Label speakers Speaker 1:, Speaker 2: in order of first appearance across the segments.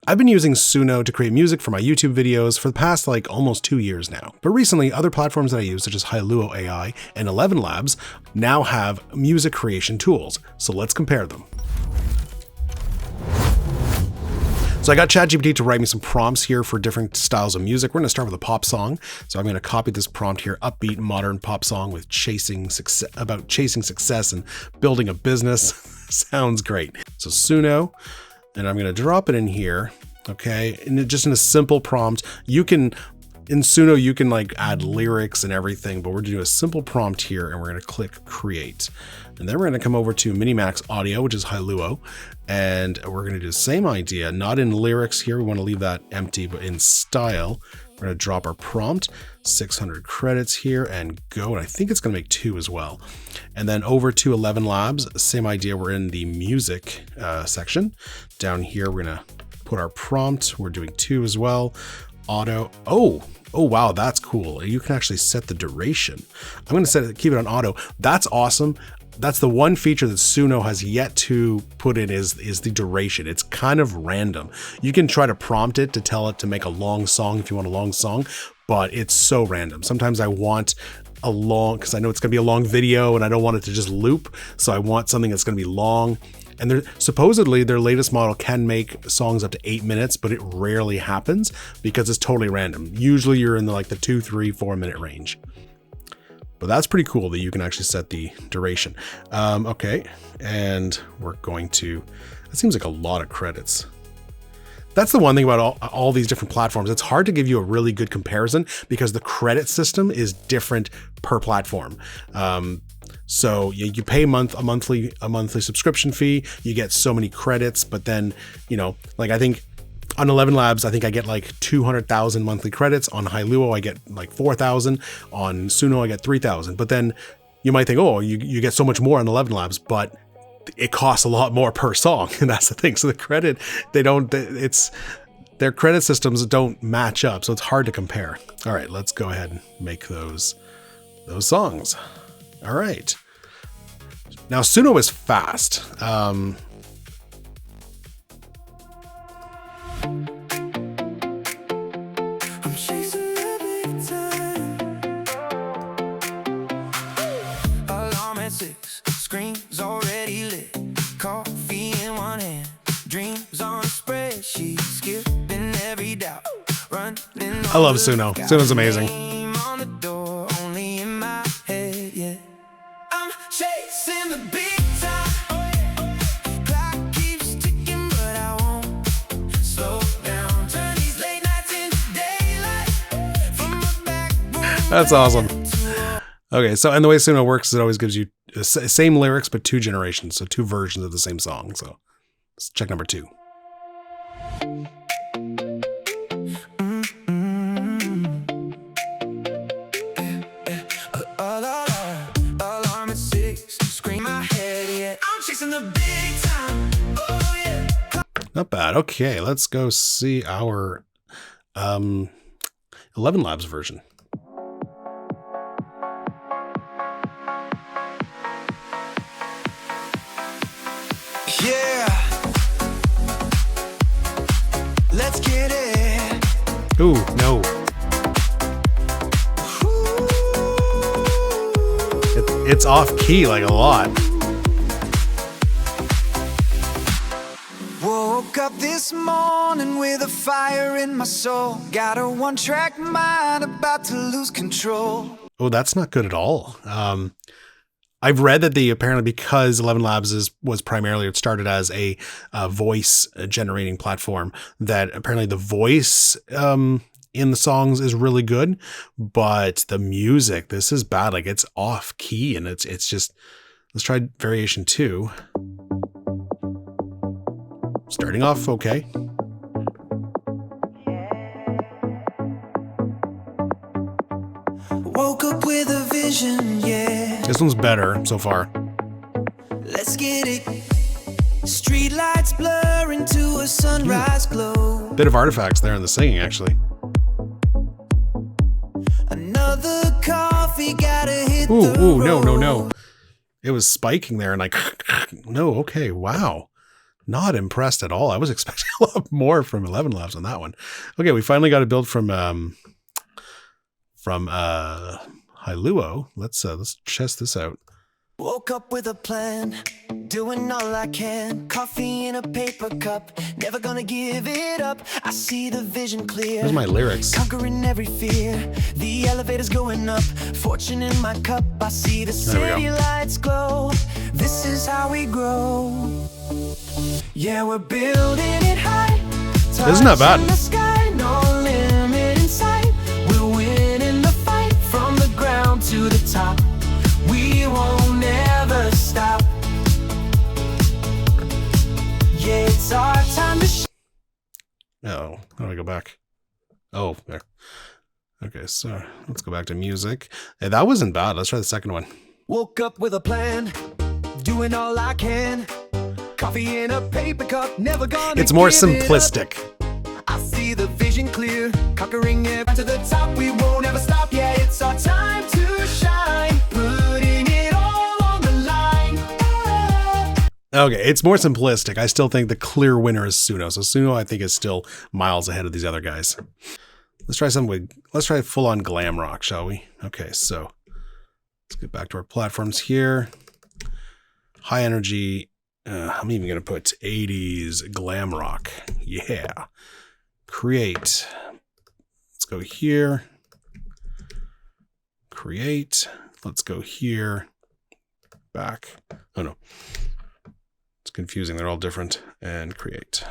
Speaker 1: I've been using Suno to create music for my YouTube videos for the past like almost 2 years now. But recently, other platforms that I use, such as Hailuo AI and ElevenLabs, now have music creation tools. So let's compare them. So I got ChatGPT to write me some prompts here for different styles of music. We're going to start with a pop song. So I'm going to copy this prompt here, upbeat modern pop song with chasing success and building a business. Sounds great. So Suno, and I'm going to drop it in here. Okay. And just in a simple prompt, in Suno, you can like add lyrics and everything, but we're going to do a simple prompt here and we're going to click create. And then we're going to come over to Minimax audio, which is Hailuo. And we're going to do the same idea, not in lyrics here. We want to leave that empty, but in style. We're going to drop our prompt, 600 credits here and go. And I think it's going to make 2 as well. And then over to ElevenLabs, same idea. We're in the music section. Down here, we're going to put our prompt. We're doing 2 as well. Auto. Oh, wow, that's cool. You can actually set the duration. I'm going to keep it on auto. That's awesome. That's the one feature that Suno has yet to put in is the duration. It's kind of random. You can try to prompt it to tell it to make a long song if you want a long song, but it's so random. Sometimes I want a long, because I know it's going to be a long video and I don't want it to just loop. So I want something that's going to be long. And supposedly their latest model can make songs up to 8 minutes, but it rarely happens because it's totally random. Usually you're in the 2, 3, 4 minute range. But that's pretty cool that you can actually set the duration. Okay, and we're going to, it seems like a lot of credits. That's the one thing about all these different platforms. It's hard to give you a really good comparison because the credit system is different per platform. So you pay a monthly subscription fee, you get so many credits, but then, I think on ElevenLabs, I think I get like 200,000 monthly credits. On Hailuo, I get like 4,000. On Suno, I get 3,000. But then you might think, oh, you get so much more on ElevenLabs, but it costs a lot more per song. And that's the thing. So the credit, their credit systems don't match up. So it's hard to compare. All right, let's go ahead and make those songs. All right. Now Suno is fast.
Speaker 2: Screens already lit, coffee in one hand, dreams on a spreadsheet, skipping every doubt, running.
Speaker 1: I love Suno. Suno's amazing.
Speaker 2: On the door, only in my head, yeah. I'm chasing the big time. Clock keeps ticking, but I won't slow down. Turn these late nights into daylight. From my back room.
Speaker 1: That's awesome. Okay, so and the way Suno works, it always gives you the same lyrics, but 2 generations, so 2 versions of the same song. So let's check number 2.
Speaker 2: Alarm at 6, scream my head, yeah. I'm chasing the big time. Oh yeah.
Speaker 1: Not bad. Okay, let's go see our ElevenLabs version.
Speaker 2: Yeah, let's get it.
Speaker 1: Ooh, no. It's off key like a lot.
Speaker 2: Woke up this morning with a fire in my soul. Got a one-track mind about to lose control.
Speaker 1: Oh, that's not good at all. I've read that apparently because ElevenLabs was primarily, it started as a voice generating platform, that apparently the voice in the songs is really good, but the music, this is bad. Like it's off key and it's just, let's try variation 2. Starting off okay.
Speaker 2: Woke up with a vision, yeah.
Speaker 1: This one's better so far.
Speaker 2: Let's get it. Street lights blur into a sunrise glow.
Speaker 1: Bit of artifacts there in the singing, actually.
Speaker 2: Another coffee, gotta hit
Speaker 1: Ooh,
Speaker 2: the
Speaker 1: no.
Speaker 2: road.
Speaker 1: It was spiking there and like, no, okay, wow. Not impressed at all. I was expecting a lot more from ElevenLabs on that one. Okay, we finally got a build from Hiluo. Let's test this out.
Speaker 2: Woke up with a plan, doing all I can. Coffee in a paper cup, never gonna give it up. I see the vision clear.
Speaker 1: Here's my lyrics.
Speaker 2: Conquering every fear. The elevator's going up, fortune in my cup. I see the city lights glow. This is how we grow. Yeah, we're building it high.
Speaker 1: Isn't that bad?
Speaker 2: In the sky, no limit in sight. We're winning the fight from the ground to the top. We won't ever stop. Yeah, it's our time to
Speaker 1: Oh, how do I go back? Oh, there. Okay, so let's go back to music. Hey, that wasn't bad. Let's try the second one.
Speaker 2: Woke up with a plan, doing all I can. Coffee in a paper cup, never gonna.
Speaker 1: It's more
Speaker 2: give it
Speaker 1: simplistic.
Speaker 2: up. I see the vision clear, conquering it to the top. We won't ever stop. Yeah, it's our time to shine, putting it all on the line.
Speaker 1: Okay, it's more simplistic. I still think the clear winner is Suno. So Suno, I think, is still miles ahead of these other guys. Let's try let's try full on glam rock, shall we? Okay, so let's get back to our platforms here. High energy. I'm even going to put 80s glam rock. Yeah. Create. Let's go here. Create. Let's go here. Back. Oh no. It's confusing. They're all different. And create.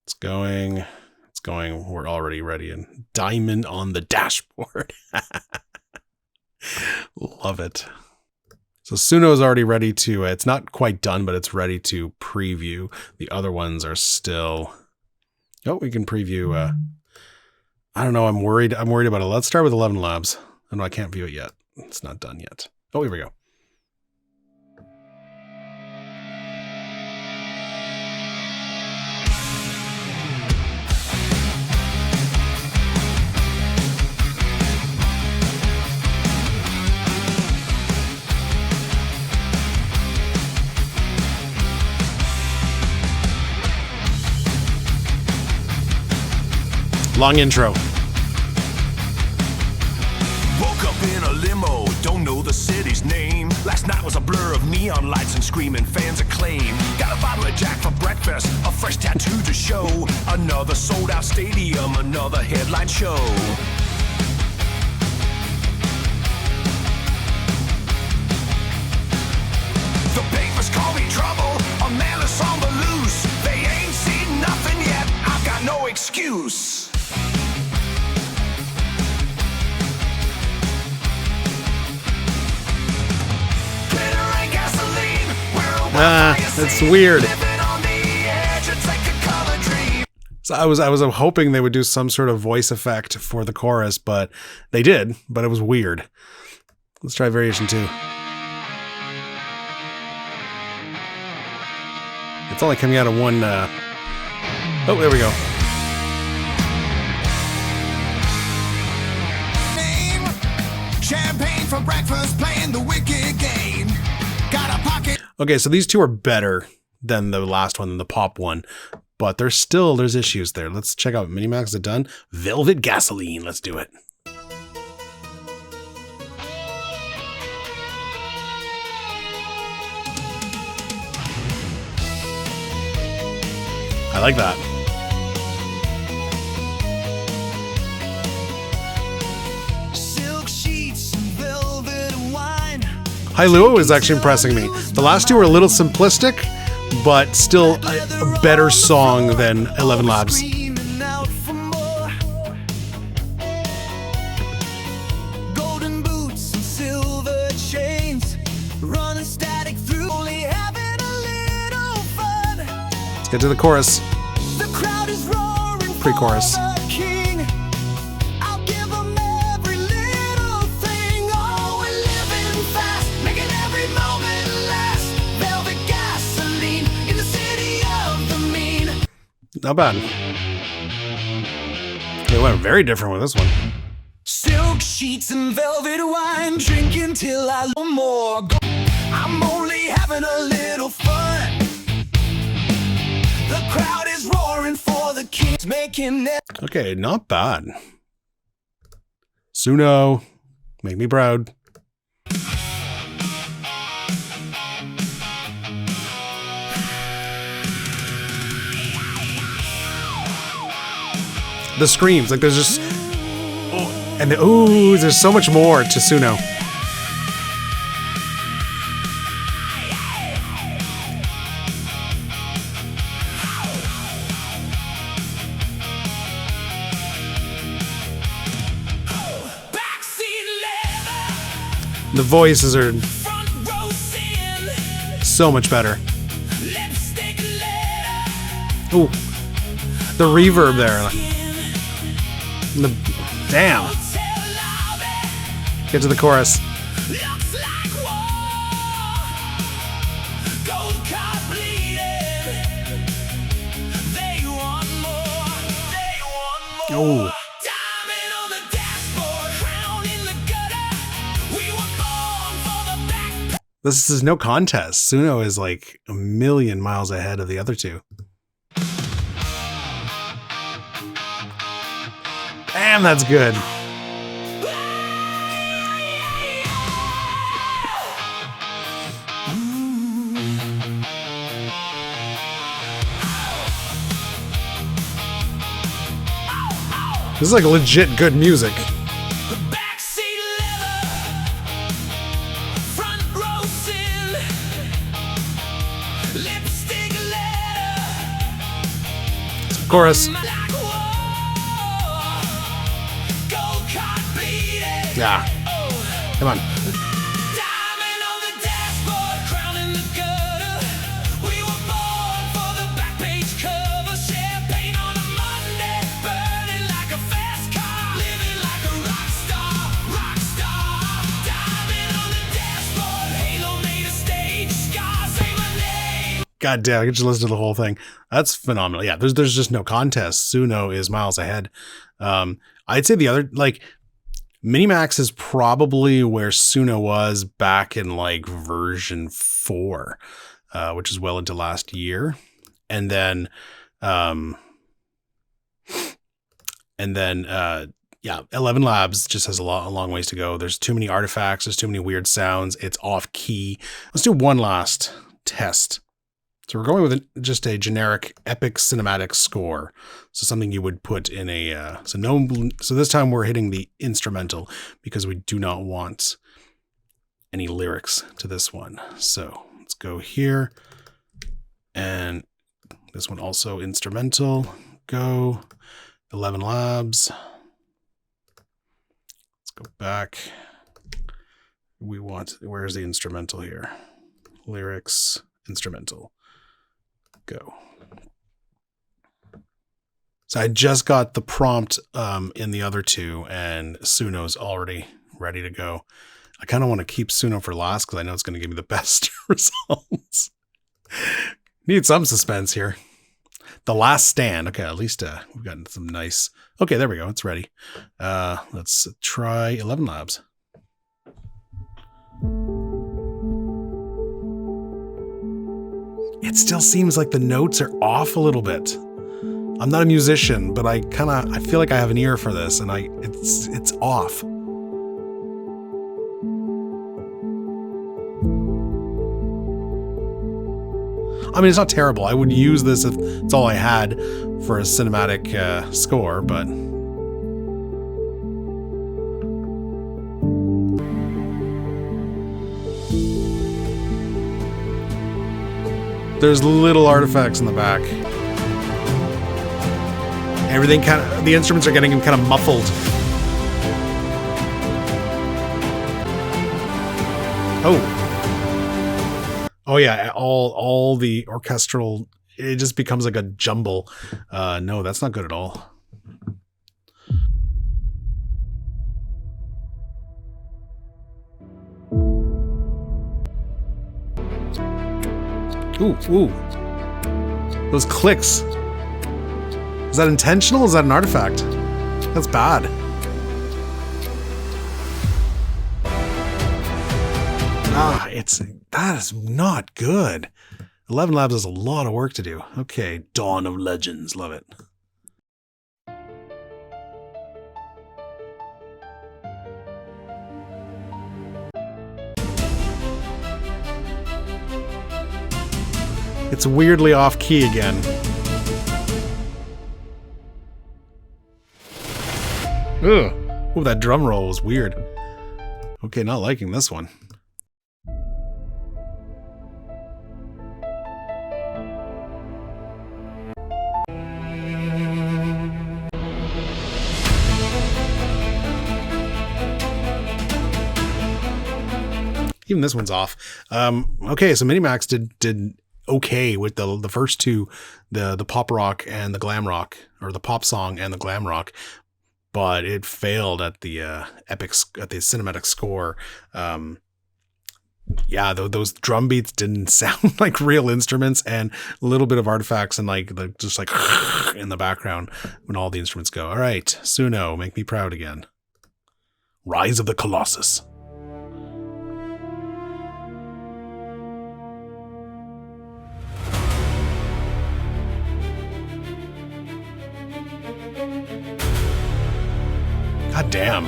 Speaker 1: It's going. It's going. We're already ready. And diamond on the dashboard. Love it. So Suno is already ready to, it's not quite done, but it's ready to preview. The other ones are still, oh, we can preview. I don't know. I'm worried about it. Let's start with ElevenLabs. Oh, no, I can't view it yet. It's not done yet. Oh, here we go. Long intro.
Speaker 3: Woke up in a limo, don't know the city's name. Last night was a blur of neon lights and screaming fans acclaim. Got a bottle of Jack for breakfast, a fresh tattoo to show. Another sold out stadium, another headline show. The papers call me trouble, a man that's on the loose. They ain't seen nothing yet, I've got no excuse.
Speaker 1: It's weird. So I was hoping they would do some sort of voice effect for the chorus, but they did, but it was weird. Let's try variation 2. It's only coming out of one, oh, there we go.
Speaker 3: Champagne for breakfast, playing the wicked game. Got a pocket.
Speaker 1: Okay, so these two are better than the last one, the pop one, but there's issues there. Let's check out Minimax. Is it done? Velvet Gasoline. Let's do it. I like that. Hiluo is actually impressing me. The last two are a little simplistic, but still a better song than ElevenLabs.
Speaker 2: Golden boots and silver chains, running static through, only having a little fun.
Speaker 1: Let's get to the chorus.
Speaker 2: The crowd is roaring.
Speaker 1: Pre-chorus. Not bad. They went very different with this one.
Speaker 2: Silk sheets and velvet wine, drinking till I no more. I'm only having a little fun. crowd is roaring for the kids making it.
Speaker 1: Okay, not bad. Suno, make me proud. The screams, like there's just, oh, and the ooh, there's so much more to Suno. The voices are so much better. Ooh, the reverb there. Damn. Get to the chorus. Oh. This is no contest. Suno is like a million miles ahead of the other two. Damn, that's good. This is like legit good music. Chorus. Yeah. Come on. God damn, I could just listen to the whole thing. That's phenomenal. Yeah, there's just no contest. Suno is miles ahead. I'd say the other, like, Minimax is probably where Suno was back in like version 4, which is well into last year. And then yeah, ElevenLabs just has a long ways to go. There's too many artifacts. There's too many weird sounds. It's off key. Let's do one last test. So we're going with just a generic epic cinematic score. So something you would put in a, so this time we're hitting the instrumental because we do not want any lyrics to this one. So let's go here, and this one also instrumental. Go ElevenLabs. Let's go back. We want, where's the instrumental here? Lyrics, instrumental. Go. So I just got the prompt in the other two, and Suno's already ready to go. I kind of want to keep Suno for last because I know it's going to give me the best results. Need some suspense here. The Last Stand. Okay, at least we've gotten some nice. Okay, there we go. It's ready. Let's try ElevenLabs. It still seems like the notes are off a little bit. I'm not a musician, but I feel like I have an ear for this, and it's off. I mean, it's not terrible. I would use this if it's all I had for a cinematic score, but there's little artifacts in the back. Everything the instruments are getting kind of muffled. Oh yeah, all the orchestral, it just becomes like a jumble. No, that's not good at all. Ooh. Those clicks. Is that intentional? Is that an artifact? That's bad. That is not good. ElevenLabs has a lot of work to do. Okay, Dawn of Legends, love it. It's weirdly off key again. Ugh. Oh, that drum roll was weird. Okay, not liking this one. Even this one's off. Okay, so Minimax did okay with the first two, the pop rock and the glam rock, or the pop song and the glam rock, but it failed at the at the cinematic score. Yeah, those drum beats didn't sound like real instruments, and a little bit of artifacts and like just like in the background when all the instruments go. All right, Suno, make me proud again. Rise of the Colossus. God damn.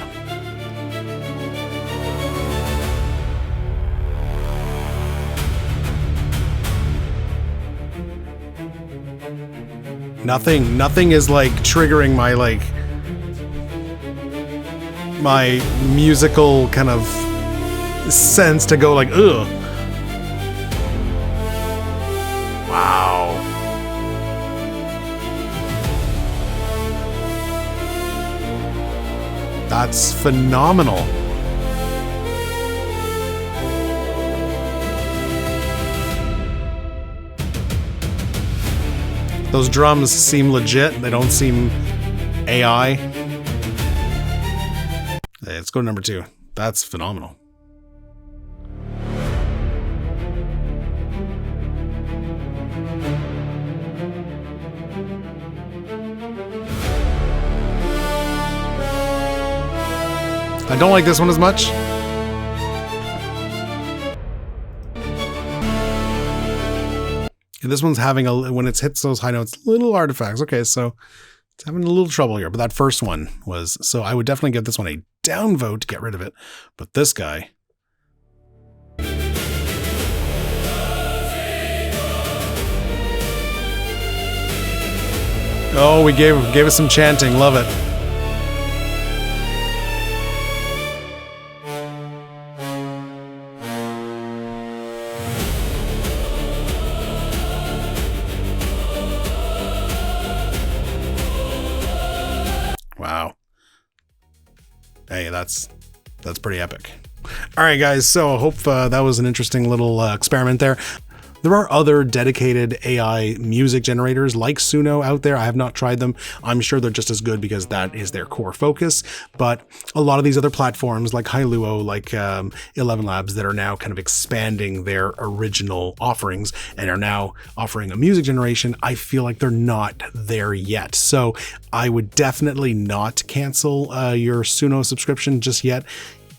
Speaker 1: Nothing is like triggering my musical kind of sense to go like, ugh. Wow. That's phenomenal. Those drums seem legit. They don't seem AI. Hey, let's go to number 2. That's phenomenal. I don't like this one as much. And this one's having when it hits those high notes, little artifacts. Okay, so it's having a little trouble here. But that first one was, so I would definitely give this one a downvote to get rid of it. But this guy. Oh, we gave us some chanting. Love it. Wow. Hey, that's pretty epic. All right, guys. So I hope that was an interesting little experiment there. There are other dedicated AI music generators like Suno out there. I have not tried them. I'm sure they're just as good because that is their core focus. But a lot of these other platforms like Hailuo, like ElevenLabs, that are now kind of expanding their original offerings and are now offering a music generation, I feel like they're not there yet. So I would definitely not cancel your Suno subscription just yet,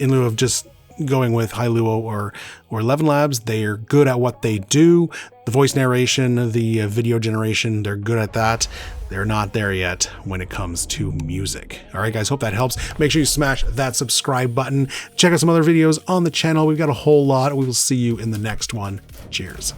Speaker 1: in lieu of just going with Hailuo or ElevenLabs. They are good at what they do. The voice narration, the video generation, they're good at that. They're not there yet when it comes to music. All right, guys, hope that helps. Make sure you smash that subscribe button. Check out some other videos on the channel. We've got a whole lot. We will see you in the next one. Cheers.